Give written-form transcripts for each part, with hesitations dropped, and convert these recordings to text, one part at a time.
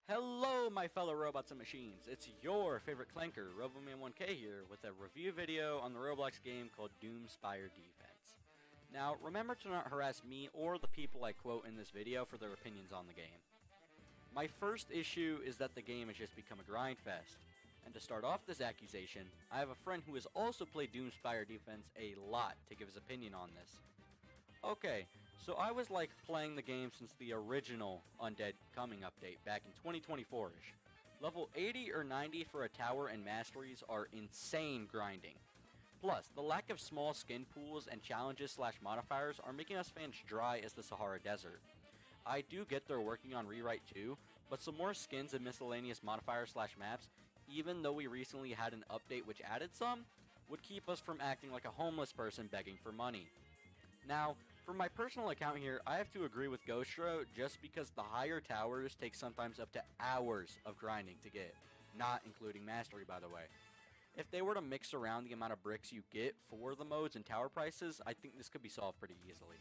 Hello, my fellow robots and machines. It's your favorite clanker, RoboMan1K here, with a review video on the Roblox game called Doomspire Defense. Now, remember to not harass me or the people I quote in this video for their opinions on the game. My first issue is that the game has just become a grind fest. And to start off this accusation, I have a friend who has also played Doomspire Defense a lot to give his opinion on this. Okay, so I was like playing the game since the original Undead Coming update back in 2024-ish. Level 80 or 90 for a tower and masteries are insane grinding. Plus, the lack of small skin pools and challenges slash modifiers are making us fans dry as the Sahara Desert. I do get they're working on Rewrite too, but some more skins and miscellaneous modifiers slash maps, even though we recently had an update which added some, would keep us from acting like a homeless person begging for money. Now, for my personal account here, I have to agree with Ghostro just because the higher towers take sometimes up to hours of grinding to get, not including mastery by the way. If they were to mix around the amount of bricks you get for the modes and tower prices, I think this could be solved pretty easily.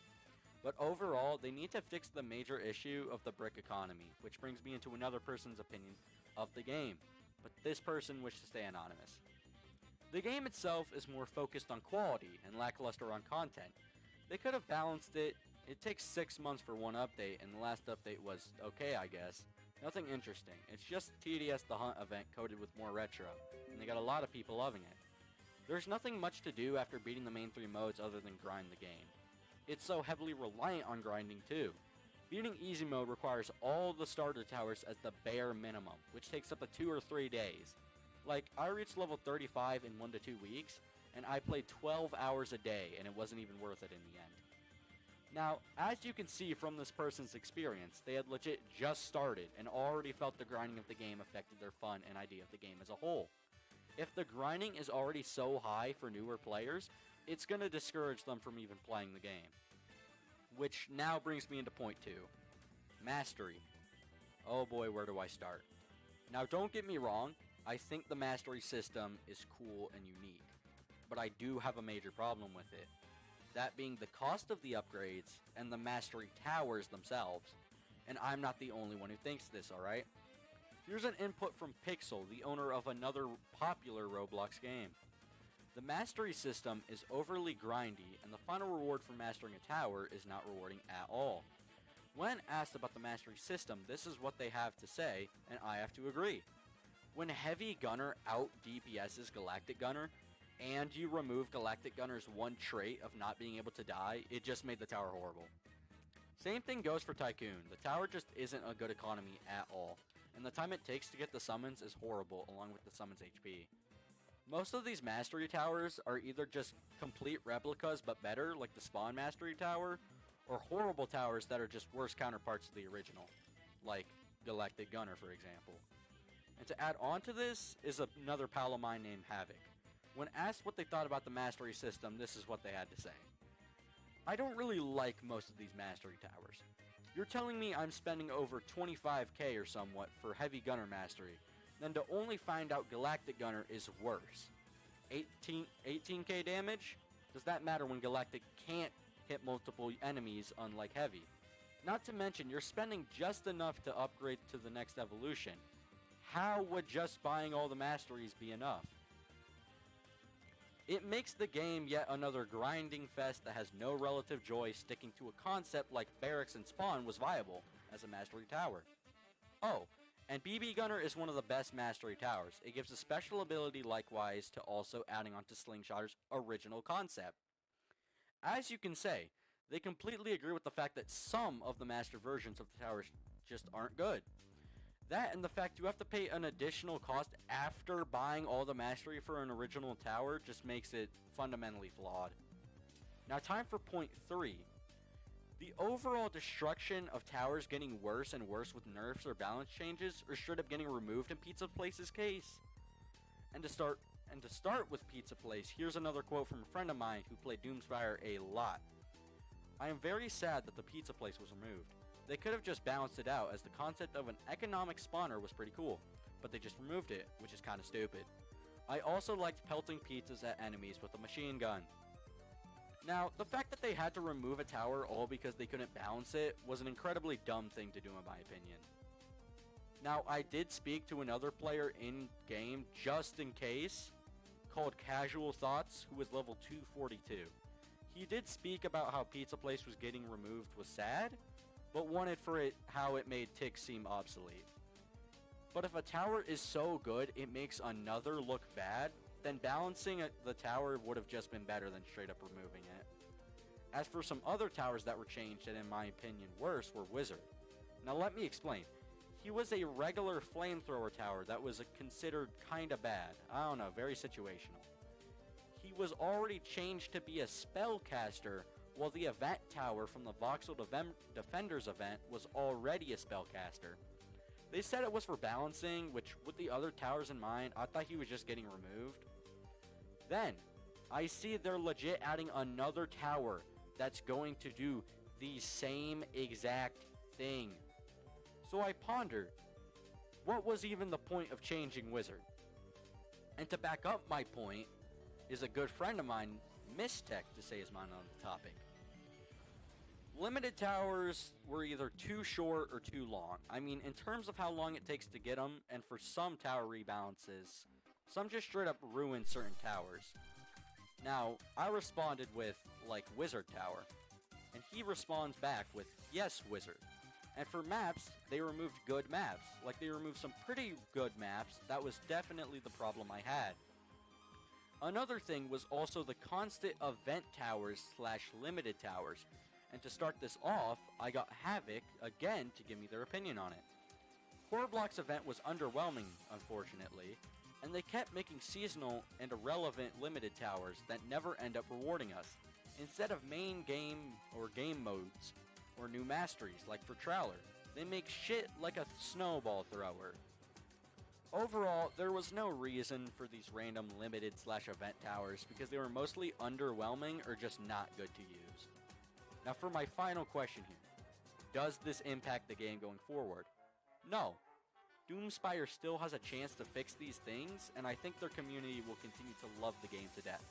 But overall, they need to fix the major issue of the brick economy, which brings me into another person's opinion of the game, but this person wished to stay anonymous. The game itself is more focused on quality and lackluster on content. They could have balanced it. It takes 6 months for one update, and the last update was okay, I guess. Nothing interesting. It's just TDS the Hunt event coded with more retro, and they got a lot of people loving it. There's nothing much to do after beating the main 3 modes other than grind the game. It's so heavily reliant on grinding too. Beating easy mode requires all the starter towers as the bare minimum, which takes up to 2 or 3 days. Like, I reached level 35 in 1 to 2 weeks, and I played 12 hours a day, and it wasn't even worth it in the end. Now, as you can see from this person's experience, they had legit just started and already felt the grinding of the game affected their fun and idea of the game as a whole. If the grinding is already so high for newer players, it's going to discourage them from even playing the game. Which now brings me into point 2. Mastery. Oh boy, where do I start? Now don't get me wrong, I think the mastery system is cool and unique. But I do have a major problem with it. That being the cost of the upgrades and the mastery towers themselves. And I'm not the only one who thinks this, alright? Here's an input from Pixel, the owner of another popular Roblox game. The mastery system is overly grindy, and the final reward for mastering a tower is not rewarding at all. When asked about the mastery system, this is what they have to say, and I have to agree. When Heavy Gunner out DPS's Galactic Gunner, and you remove Galactic Gunner's one trait of not being able to die, it just made the tower horrible. Same thing goes for Tycoon. The tower just isn't a good economy at all, and the time it takes to get the summons is horrible along with the summons HP. Most of these mastery towers are either just complete replicas but better, like the Spawn Mastery Tower, or horrible towers that are just worse counterparts of the original, like Galactic Gunner for example. And to add on to this is another pal of mine named Havoc. When asked what they thought about the mastery system, this is what they had to say. I don't really like most of these mastery towers. You're telling me I'm spending over 25k or somewhat for Heavy Gunner Mastery, then to only find out Galactic Gunner is worse. 18k damage? Does that matter when Galactic can't hit multiple enemies unlike Heavy? Not to mention, you're spending just enough to upgrade to the next evolution. How would just buying all the masteries be enough? It makes the game yet another grinding fest that has no relative joy sticking to a concept like Barracks and Spawn was viable as a mastery tower. Oh, and BB Gunner is one of the best mastery towers. It gives a special ability likewise to also adding on to Slingshotter's original concept. As you can say, they completely agree with the fact that some of the master versions of the towers just aren't good. That and the fact you have to pay an additional cost after buying all the mastery for an original tower just makes it fundamentally flawed. Now time for point 3. The overall destruction of towers getting worse and worse with nerfs or balance changes, or straight up getting removed in Pizza Place's case. And to start with Pizza Place, here's another quote from a friend of mine who played Doomspire a lot. I am very sad that the Pizza Place was removed. They could have just balanced it out, as the concept of an economic spawner was pretty cool, but they just removed it, which is kinda stupid. I also liked pelting pizzas at enemies with a machine gun. Now, the fact that they had to remove a tower all because they couldn't balance it was an incredibly dumb thing to do in my opinion. Now, I did speak to another player in-game just in case, called Casual Thoughts, who was level 242. He did speak about how Pizza Place was getting removed was sad, but wanted for it how it made Tick seem obsolete. But if a tower is so good it makes another look bad, then balancing the tower would have just been better than straight up removing it. As for some other towers that were changed and in my opinion worse were Wizard. Now let me explain. He was a regular flamethrower tower that was considered kinda bad. I don't know, very situational. He was already changed to be a spellcaster, while the event tower from the Voxel Defenders event was already a spellcaster. They said it was for balancing, which with the other towers in mind, I thought he was just getting removed. Then, I see they're legit adding another tower that's going to do the same exact thing. So I pondered, what was even the point of changing Wizard? And to back up my point, is a good friend of mine, Mistech, to say his mind on the topic. Limited towers were either too short or too long. I mean, in terms of how long it takes to get them, and for some tower rebalances, some just straight up ruin certain towers. Now, I responded with, like, Wizard Tower, and he responds back with, yes, Wizard. And for maps, they removed good maps. Like, they removed some pretty good maps. That was definitely the problem I had. Another thing was also the constant event towers / limited towers. And to start this off, I got Havoc again to give me their opinion on it. Core Block's event was underwhelming, unfortunately, and they kept making seasonal and irrelevant limited towers that never end up rewarding us, instead of main game or game modes, or new masteries like for Trowler. They make shit like a snowball thrower. Overall, there was no reason for these random limited / event towers because they were mostly underwhelming or just not good to use. Now for my final question here, does this impact the game going forward? No. Doomspire still has a chance to fix these things, and I think their community will continue to love the game to death.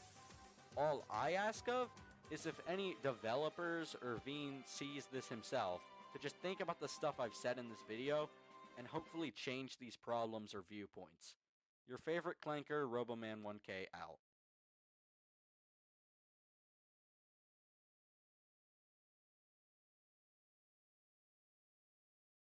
All I ask of is if any developers or Veen sees this himself, to just think about the stuff I've said in this video, and hopefully change these problems or viewpoints. Your favorite clanker, Roboman1K, out.